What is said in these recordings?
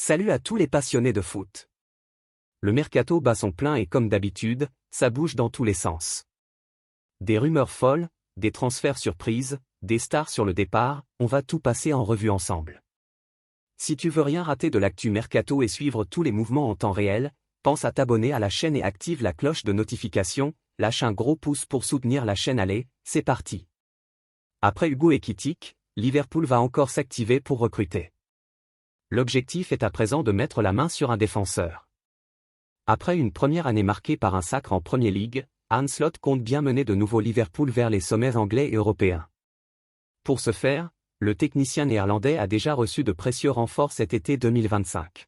Salut à tous les passionnés de foot. Le mercato bat son plein et comme d'habitude, ça bouge dans tous les sens. Des rumeurs folles, des transferts surprises, des stars sur le départ, on va tout passer en revue ensemble. Si tu veux rien rater de l'actu mercato et suivre tous les mouvements en temps réel, pense à t'abonner à la chaîne et active la cloche de notification, lâche un gros pouce pour soutenir la chaîne. Allez, c'est parti. Après Hugo Ekitike, Liverpool va encore s'activer pour recruter. L'objectif est à présent de mettre la main sur un défenseur. Après une première année marquée par un sacre en Premier League, Arne Slot compte bien mener de nouveau Liverpool vers les sommets anglais et européens. Pour ce faire, le technicien néerlandais a déjà reçu de précieux renforts cet été 2025.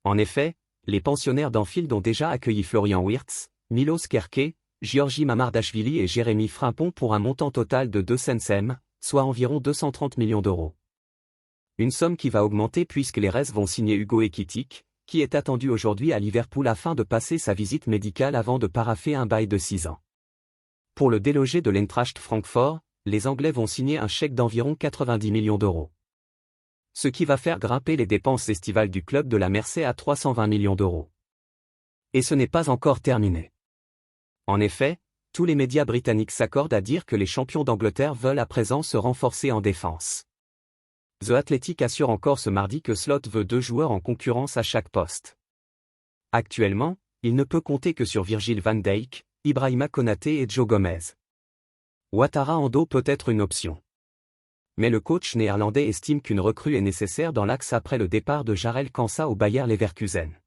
En effet, les pensionnaires d'Anfield ont déjà accueilli Florian Wirtz, Milos Kerké, Giorgi Mamardashvili et Jérémy Frimpong pour un montant total de 200 m, soit environ 230 millions d'euros. Une somme qui va augmenter puisque les Reds vont signer Hugo Ekitike, qui est attendu aujourd'hui à Liverpool afin de passer sa visite médicale avant de paraffer un bail de 6 ans. Pour le déloger de l'Eintracht Francfort, les Anglais vont signer un chèque d'environ 90 millions d'euros. Ce qui va faire grimper les dépenses estivales du club de la Mersey à 320 millions d'euros. Et ce n'est pas encore terminé. En effet, tous les médias britanniques s'accordent à dire que les champions d'Angleterre veulent à présent se renforcer en défense. The Athletic assure encore ce mardi que Slot veut 2 joueurs en concurrence à chaque poste. Actuellement, il ne peut compter que sur Virgil van Dijk, Ibrahima Konaté et Joe Gomez. Ouattara en dos peut être une option. Mais le coach néerlandais estime qu'une recrue est nécessaire dans l'axe après le départ de Jarell Quansah au Bayer Leverkusen.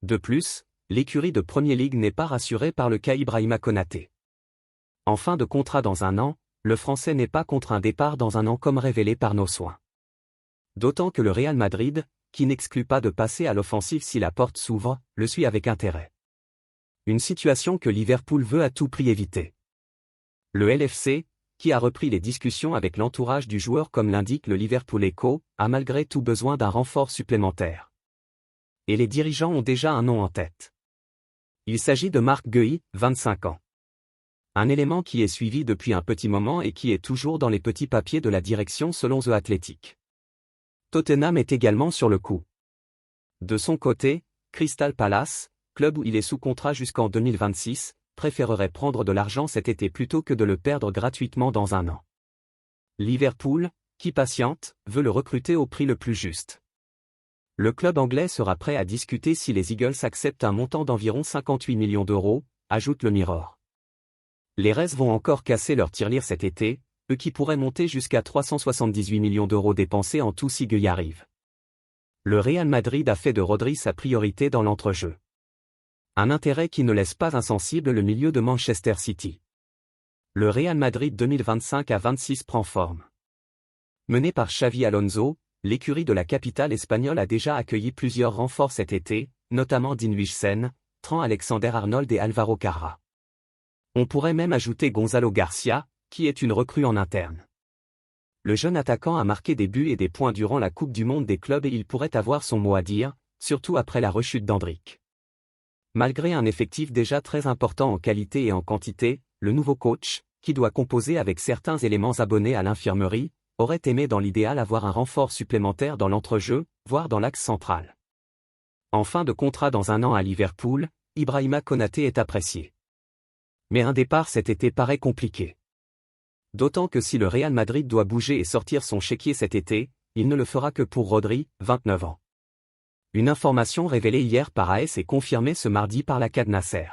De plus, l'écurie de Premier League n'est pas rassurée par le cas Ibrahima Konaté. En fin de contrat dans un an, le Français n'est pas contre un départ dans un an comme révélé par nos soins. D'autant que le Real Madrid, qui n'exclut pas de passer à l'offensive si la porte s'ouvre, le suit avec intérêt. Une situation que Liverpool veut à tout prix éviter. Le LFC, qui a repris les discussions avec l'entourage du joueur comme l'indique le Liverpool Echo, a malgré tout besoin d'un renfort supplémentaire. Et les dirigeants ont déjà un nom en tête. Il s'agit de Marc Guehi, 25 ans. Un élément qui est suivi depuis un petit moment et qui est toujours dans les petits papiers de la direction selon The Athletic. Tottenham est également sur le coup. De son côté, Crystal Palace, club où il est sous contrat jusqu'en 2026, préférerait prendre de l'argent cet été plutôt que de le perdre gratuitement dans un an. Liverpool, qui patiente, veut le recruter au prix le plus juste. Le club anglais sera prêt à discuter si les Eagles acceptent un montant d'environ 58 millions d'euros, ajoute le Mirror. Les Reds vont encore casser leur tirelire cet été, eux qui pourraient monter jusqu'à 378 millions d'euros dépensés en tout si Guehi arrive. Le Real Madrid a fait de Rodri sa priorité dans l'entrejeu. Un intérêt qui ne laisse pas insensible le milieu de Manchester City. Le Real Madrid 2025 à 26 prend forme. Mené par Xavi Alonso, l'écurie de la capitale espagnole a déjà accueilli plusieurs renforts cet été, notamment Dean Huijsen, Trent Alexander-Arnold et Alvaro Carra. On pourrait même ajouter Gonzalo Garcia, qui est une recrue en interne. Le jeune attaquant a marqué des buts et des points durant la Coupe du Monde des clubs et il pourrait avoir son mot à dire, surtout après la rechute d'Hendrick. Malgré un effectif déjà très important en qualité et en quantité, le nouveau coach, qui doit composer avec certains éléments abonnés à l'infirmerie, aurait aimé dans l'idéal avoir un renfort supplémentaire dans l'entrejeu, voire dans l'axe central. En fin de contrat dans un an à Liverpool, Ibrahima Konaté est apprécié. Mais un départ cet été paraît compliqué. D'autant que si le Real Madrid doit bouger et sortir son chéquier cet été, il ne le fera que pour Rodri, 29 ans. Une information révélée hier par AS et confirmée ce mardi par la Nasser.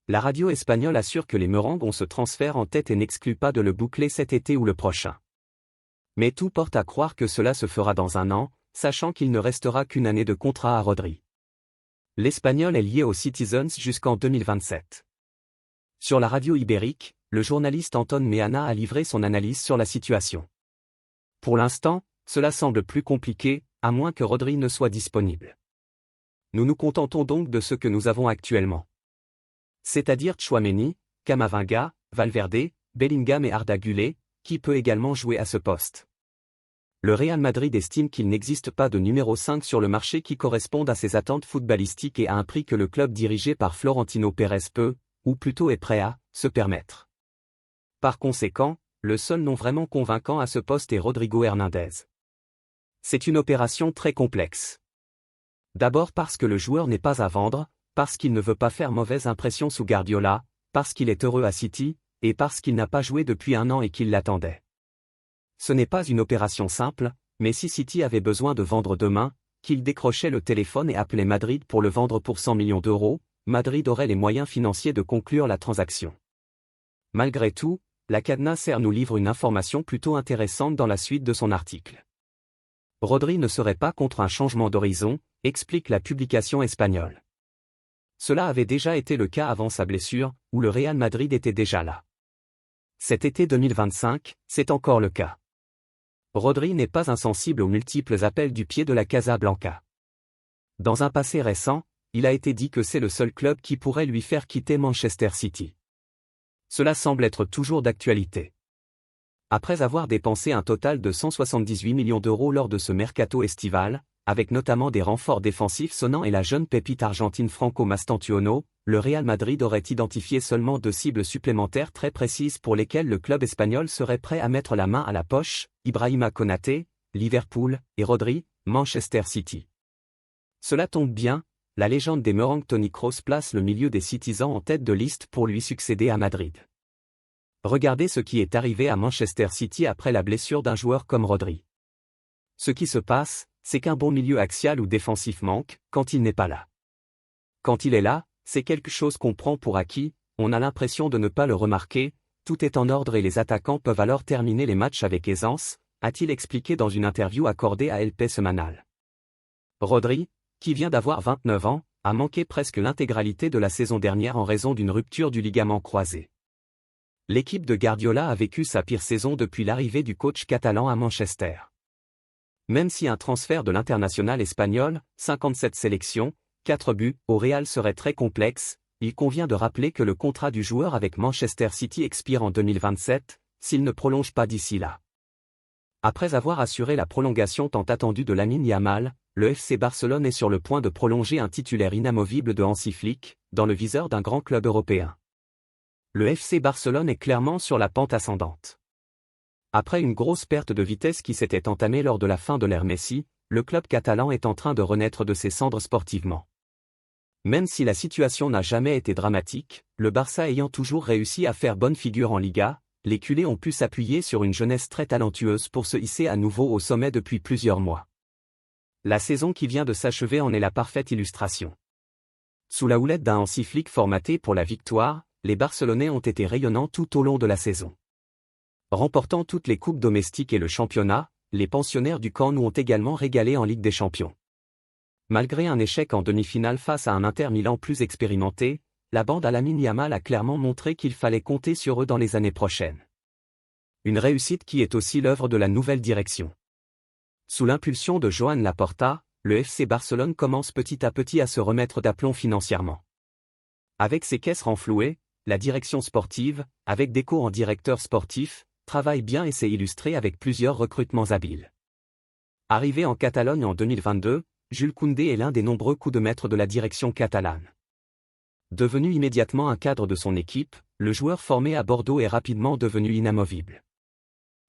La radio espagnole assure que les Merengues ont ce transfert en tête et n'exclut pas de le boucler cet été ou le prochain. Mais tout porte à croire que cela se fera dans un an, sachant qu'il ne restera qu'une année de contrat à Rodri. L'Espagnol est lié aux Citizens jusqu'en 2027. Sur la radio ibérique, le journaliste Anton Meana a livré son analyse sur la situation. Pour l'instant, cela semble plus compliqué, à moins que Rodri ne soit disponible. Nous nous contentons donc de ce que nous avons actuellement. C'est-à-dire Tchouaméni, Camavinga, Valverde, Bellingham et Arda Güler, qui peut également jouer à ce poste. Le Real Madrid estime qu'il n'existe pas de numéro 5 sur le marché qui corresponde à ses attentes footballistiques et à un prix que le club dirigé par Florentino Pérez peut, ou plutôt est prêt à, se permettre. Par conséquent, le seul nom vraiment convaincant à ce poste est Rodrigo Hernandez. C'est une opération très complexe. D'abord parce que le joueur n'est pas à vendre, parce qu'il ne veut pas faire mauvaise impression sous Guardiola, parce qu'il est heureux à City, et parce qu'il n'a pas joué depuis 1 an et qu'il l'attendait. Ce n'est pas une opération simple, mais si City avait besoin de vendre demain, qu'il décrochait le téléphone et appelait Madrid pour le vendre pour 100 millions d'euros, Madrid aurait les moyens financiers de conclure la transaction. Malgré tout, la Cadena Ser nous livre une information plutôt intéressante dans la suite de son article. Rodri ne serait pas contre un changement d'horizon, explique la publication espagnole. Cela avait déjà été le cas avant sa blessure, où le Real Madrid était déjà là. Cet été 2025, c'est encore le cas. Rodri n'est pas insensible aux multiples appels du pied de la Casablanca. Dans un passé récent, il a été dit que c'est le seul club qui pourrait lui faire quitter Manchester City. Cela semble être toujours d'actualité. Après avoir dépensé un total de 178 millions d'euros lors de ce mercato estival, avec notamment des renforts défensifs sonnants et la jeune pépite argentine Franco Mastantuono, le Real Madrid aurait identifié seulement 2 cibles supplémentaires très précises pour lesquelles le club espagnol serait prêt à mettre la main à la poche, Ibrahima Konaté, Liverpool, et Rodri, Manchester City. Cela tombe bien, la légende des Merengues Toni Kroos place le milieu des Citizens en tête de liste pour lui succéder à Madrid. Regardez ce qui est arrivé à Manchester City après la blessure d'un joueur comme Rodri. Ce qui se passe, c'est qu'un bon milieu axial ou défensif manque, quand il n'est pas là. Quand il est là, c'est quelque chose qu'on prend pour acquis, on a l'impression de ne pas le remarquer, tout est en ordre et les attaquants peuvent alors terminer les matchs avec aisance, a-t-il expliqué dans une interview accordée à LP Semanal. Rodri, qui vient d'avoir 29 ans, a manqué presque l'intégralité de la saison dernière en raison d'une rupture du ligament croisé. L'équipe de Guardiola a vécu sa pire saison depuis l'arrivée du coach catalan à Manchester. Même si un transfert de l'international espagnol, 57 sélections, 4 buts, au Real serait très complexe, il convient de rappeler que le contrat du joueur avec Manchester City expire en 2027, s'il ne prolonge pas d'ici là. Après avoir assuré la prolongation tant attendue de Lamine Yamal, le FC Barcelone est sur le point de prolonger un titulaire inamovible de Hansi Flick, dans le viseur d'un grand club européen. Le FC Barcelone est clairement sur la pente ascendante. Après une grosse perte de vitesse qui s'était entamée lors de la fin de l'ère Messi, le club catalan est en train de renaître de ses cendres sportivement. Même si la situation n'a jamais été dramatique, le Barça ayant toujours réussi à faire bonne figure en Liga, les culés ont pu s'appuyer sur une jeunesse très talentueuse pour se hisser à nouveau au sommet depuis plusieurs mois. La saison qui vient de s'achever en est la parfaite illustration. Sous la houlette d'un Hansi Flick formaté pour la victoire, les Barcelonais ont été rayonnants tout au long de la saison. Remportant toutes les coupes domestiques et le championnat, les pensionnaires du Camp Nou ont également régalé en Ligue des Champions. Malgré un échec en demi-finale face à un Inter Milan plus expérimenté, la bande à Lamine Yamal a clairement montré qu'il fallait compter sur eux dans les années prochaines. Une réussite qui est aussi l'œuvre de la nouvelle direction. Sous l'impulsion de Joan Laporta, le FC Barcelone commence petit à petit à se remettre d'aplomb financièrement. Avec ses caisses renflouées, la direction sportive, avec Deco en directeur sportif, travaille bien et s'est illustré avec plusieurs recrutements habiles. Arrivé en Catalogne en 2022, Jules Koundé est l'un des nombreux coups de maître de la direction catalane. Devenu immédiatement un cadre de son équipe, le joueur formé à Bordeaux est rapidement devenu inamovible.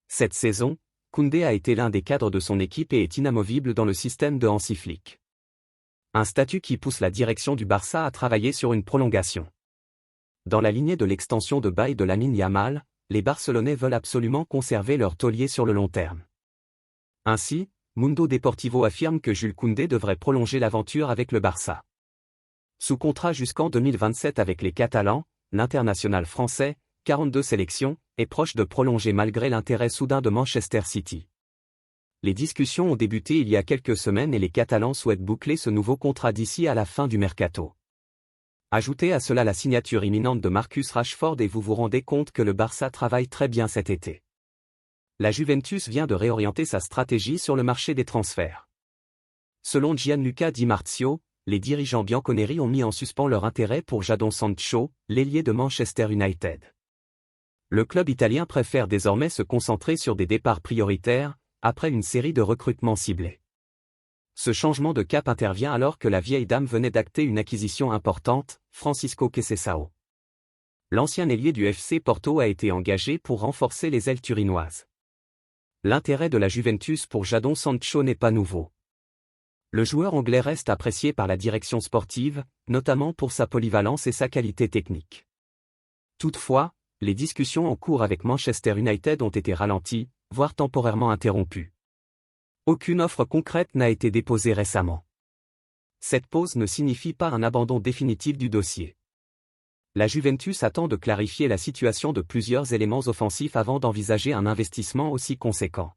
Cette saison, Koundé a été l'un des cadres de son équipe et est inamovible dans le système de Hansi Flick. Un statut qui pousse la direction du Barça à travailler sur une prolongation. Dans la lignée de l'extension de bail de Lamine Yamal, les Barcelonais veulent absolument conserver leur taulier sur le long terme. Ainsi, Mundo Deportivo affirme que Jules Koundé devrait prolonger l'aventure avec le Barça. Sous contrat jusqu'en 2027 avec les Catalans, l'international français, 42 sélections, est proche de prolonger malgré l'intérêt soudain de Manchester City. Les discussions ont débuté il y a quelques semaines et les Catalans souhaitent boucler ce nouveau contrat d'ici à la fin du mercato. Ajoutez à cela la signature imminente de Marcus Rashford et vous vous rendez compte que le Barça travaille très bien cet été. La Juventus vient de réorienter sa stratégie sur le marché des transferts. Selon Gianluca Di Marzio, les dirigeants bianconeri ont mis en suspens leur intérêt pour Jadon Sancho, l'ailier de Manchester United. Le club italien préfère désormais se concentrer sur des départs prioritaires, après une série de recrutements ciblés. Ce changement de cap intervient alors que la vieille dame venait d'acter une acquisition importante, Francisco Conceição. L'ancien ailier du FC Porto a été engagé pour renforcer les ailes turinoises. L'intérêt de la Juventus pour Jadon Sancho n'est pas nouveau. Le joueur anglais reste apprécié par la direction sportive, notamment pour sa polyvalence et sa qualité technique. Toutefois, les discussions en cours avec Manchester United ont été ralenties, voire temporairement interrompues. Aucune offre concrète n'a été déposée récemment. Cette pause ne signifie pas un abandon définitif du dossier. La Juventus attend de clarifier la situation de plusieurs éléments offensifs avant d'envisager un investissement aussi conséquent.